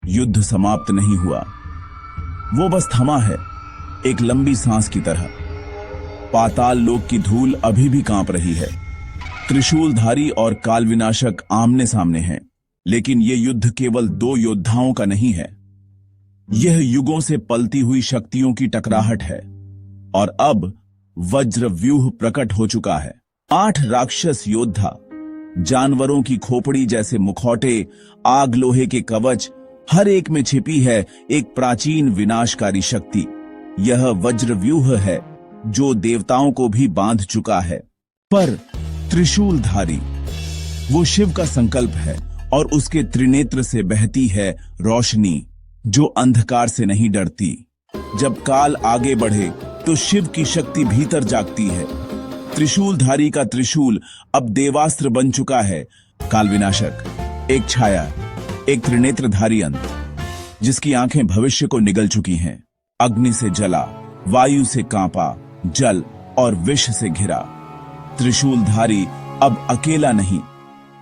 युद्ध समाप्त नहीं हुआ, वो बस थमा है, एक लंबी सांस की तरह। पाताल लोक की धूल अभी भी कांप रही है। त्रिशूलधारी और कालविनाशक आमने सामने हैं, लेकिन यह युद्ध केवल दो योद्धाओं का नहीं है। यह युगों से पलती हुई शक्तियों की टकराहट है। और अब वज्र व्यूह प्रकट हो चुका है। 8 राक्षस योद्धा, जानवरों की खोपड़ी जैसे मुखौटे, आग लोहे के कवच, हर एक में छिपी है एक प्राचीन विनाशकारी शक्ति। यह वज्र व्यूह है जो देवताओं को भी बांध चुका है। पर त्रिशूलधारी, वो शिव का संकल्प है और उसके त्रिनेत्र से बहती है रोशनी जो अंधकार से नहीं डरती। जब काल आगे बढ़े तो शिव की शक्ति भीतर जागती है। त्रिशूलधारी का त्रिशूल अब देवास्त्र बन चुका है। कालविनाशक, एक छाया, एक त्रिनेत्रधारी अंत, जिसकी आंखें भविष्य को निगल चुकी हैं। अग्नि से जला, वायु से कांपा, जल और विष से घिरा। त्रिशूलधारी अब अकेला नहीं,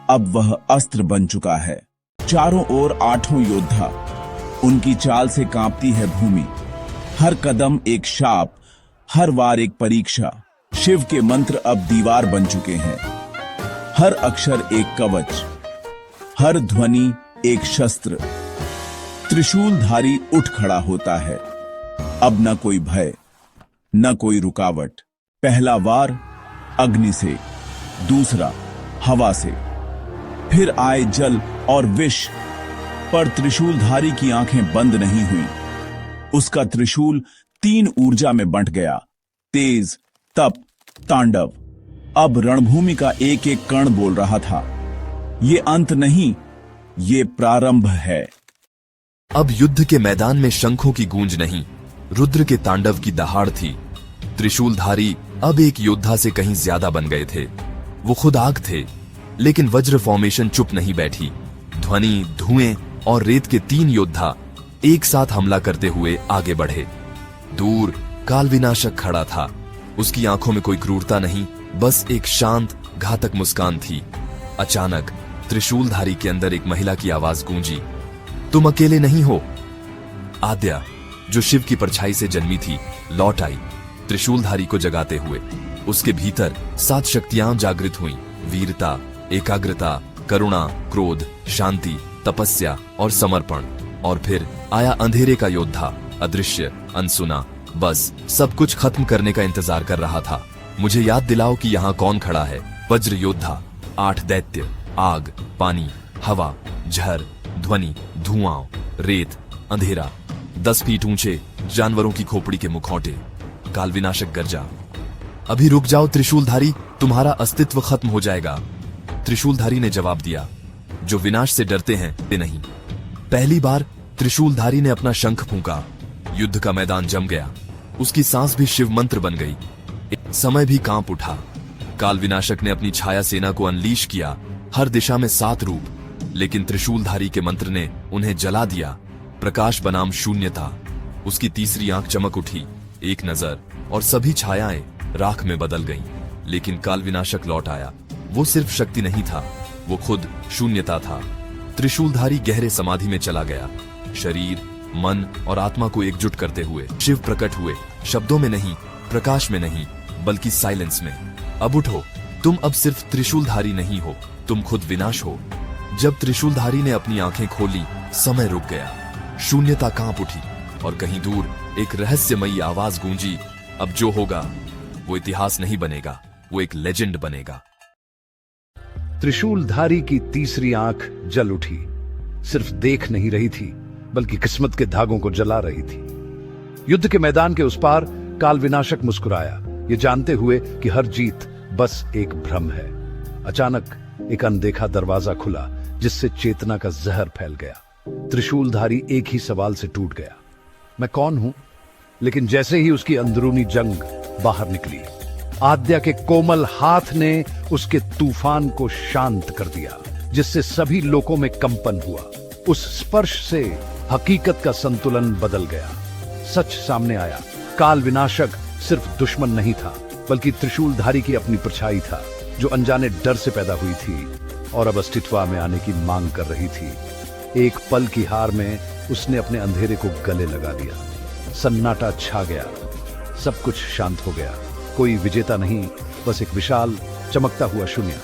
अब वह अस्त्र बन चुका है। चारों ओर 8 योद्धा, उनकी चाल से कांपती है भूमि। हर कदम एक शाप, हर वार एक परीक्षा। शिव के मंत्र अब दीवार बन चुके हैं। हर अक्षर एक कवच, हर ध्वनि एक शस्त्र। त्रिशूलधारी उठ खड़ा होता है। अब न कोई भय, न कोई रुकावट। पहला वार अग्नि से, दूसरा हवा से, फिर आए जल और विष। पर त्रिशूलधारी की आंखें बंद नहीं हुई। उसका त्रिशूल 3 ऊर्जा में बंट गया, तेज, तप, तांडव। अब रणभूमि का एक एक कण बोल रहा था, ये अंत नहीं, ये प्रारंभ है। अब युद्ध के मैदान में शंखों की गूंज नहीं, रुद्र के तांडव की दहाड़ थी। त्रिशूलधारी अब एक योद्धा से कहीं ज्यादा बन गए थे। वो खुद आग थे, लेकिन वज्र फॉर्मेशन चुप नहीं बैठी। ध्वनि, धुएं और रेत के 3 योद्धा एक साथ हमला करते हुए आगे बढ़े। दूर कालविनाशक खड़ा था। उसकी आंखों में कोई क्रूरता नहीं, बस एक शांत, घातक मुस्कान थी। अचानक त्रिशूलधारी के अंदर एक महिला की आवाज गूंजी, तुम अकेले नहीं हो। आद्या, जो शिव की परछाई से जन्मी थी, लौट आई, त्रिशूलधारी को जगाते हुए। उसके भीतर 7 शक्तियां जागृत हुईं, वीरता, एकाग्रता, करुणा, क्रोध, शांति, तपस्या और समर्पण। और फिर आया अंधेरे का योद्धा, अदृश्य, अनसुना, बस सब कुछ खत्म करने का इंतजार कर रहा था। मुझे याद दिलाओ कि यहाँ कौन खड़ा है। वज्र योद्धा, 8 दैत्य, आग, पानी, हवा, झर, ध्वनि, धुआं, रेत, अंधेरा, 10 फीट ऊंचे, जानवरों की खोपड़ी के मुखौटे। कालविनाशक गर्जा, अभी रुक जाओ त्रिशूलधारी, तुम्हारा अस्तित्व खत्म हो जाएगा। त्रिशूलधारी ने जवाब दिया, जो विनाश से डरते हैं वे नहीं। पहली बार त्रिशूलधारी ने अपना शंख फूंका। युद्ध का मैदान जम गया। उसकी सांस भी शिव मंत्र बन गई। समय भी कांप उठा। कालविनाशक ने अपनी छाया सेना को अनलीश किया, हर दिशा में 7 रूप। लेकिन त्रिशूलधारी के मंत्र ने उन्हें जला दिया। प्रकाश बनाम शून्यता। उसकी तीसरी आंख चमक उठी, एक नजर, और सभी छायाएं राख में बदल गईं। लेकिन कालविनाशक लौट आया। वो सिर्फ शक्ति नहीं था, वो खुद शून्यता था। त्रिशूलधारी गहरे समाधि में चला गया। शरीर, मन और आत्मा को एकजुट करते हुए शिव प्रकट हुए। शब्दों में नहीं, प्रकाश में नहीं, बल्कि साइलेंस में। अब उठो, तुम अब सिर्फ त्रिशूलधारी नहीं हो, तुम खुद विनाश हो। जब त्रिशूलधारी ने अपनी आंखें खोली, समय रुक गया। शून्यता कांप उठी और कहीं दूर एक रहस्यमयी आवाज गूंजी, अब जो होगा वो इतिहास नहीं बनेगा, वो एक लेजेंड बनेगा। त्रिशूलधारी की तीसरी आंख जल उठी। सिर्फ देख नहीं रही थी, बल्कि किस्मत के धागों को जला रही थी। युद्ध के मैदान के उस पार कालविनाशक मुस्कुराया, ये जानते हुए कि हर जीत बस एक भ्रम है। अचानक एक अनदेखा दरवाजा खुला, जिससे चेतना का जहर फैल गया। त्रिशूलधारी एक ही सवाल से टूट गया, मैं कौन हूं? लेकिन जैसे ही उसकी अंदरूनी जंग बाहर निकली, आद्या के कोमल हाथ ने उसके तूफान को शांत कर दिया, जिससे सभी लोगों में कंपन हुआ। उस स्पर्श से हकीकत का संतुलन बदल गया। सच सामने आया। कालविनाशक सिर्फ दुश्मन नहीं था, बल्कि त्रिशूलधारी की अपनी परछाई था, जो अनजाने डर से पैदा हुई थी और अब अस्तित्व में आने की मांग कर रही थी। एक पल की हार में उसने अपने अंधेरे को गले लगा लिया। सन्नाटा छा गया, सब कुछ शांत हो गया। कोई विजेता नहीं, बस एक विशाल चमकता हुआ शून्य।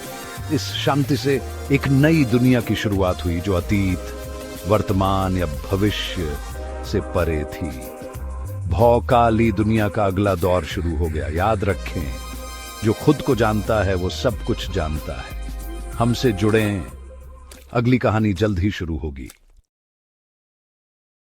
इस शांति से एक नई दुनिया की शुरुआत हुई, जो अतीत, वर्तमान या भविष्य से परे थी। भौकाली दुनिया का अगला दौर शुरू हो गया। याद रखें, जो खुद को जानता है वो सब कुछ जानता है। हमसे जुड़ें, अगली कहानी जल्द ही शुरू होगी।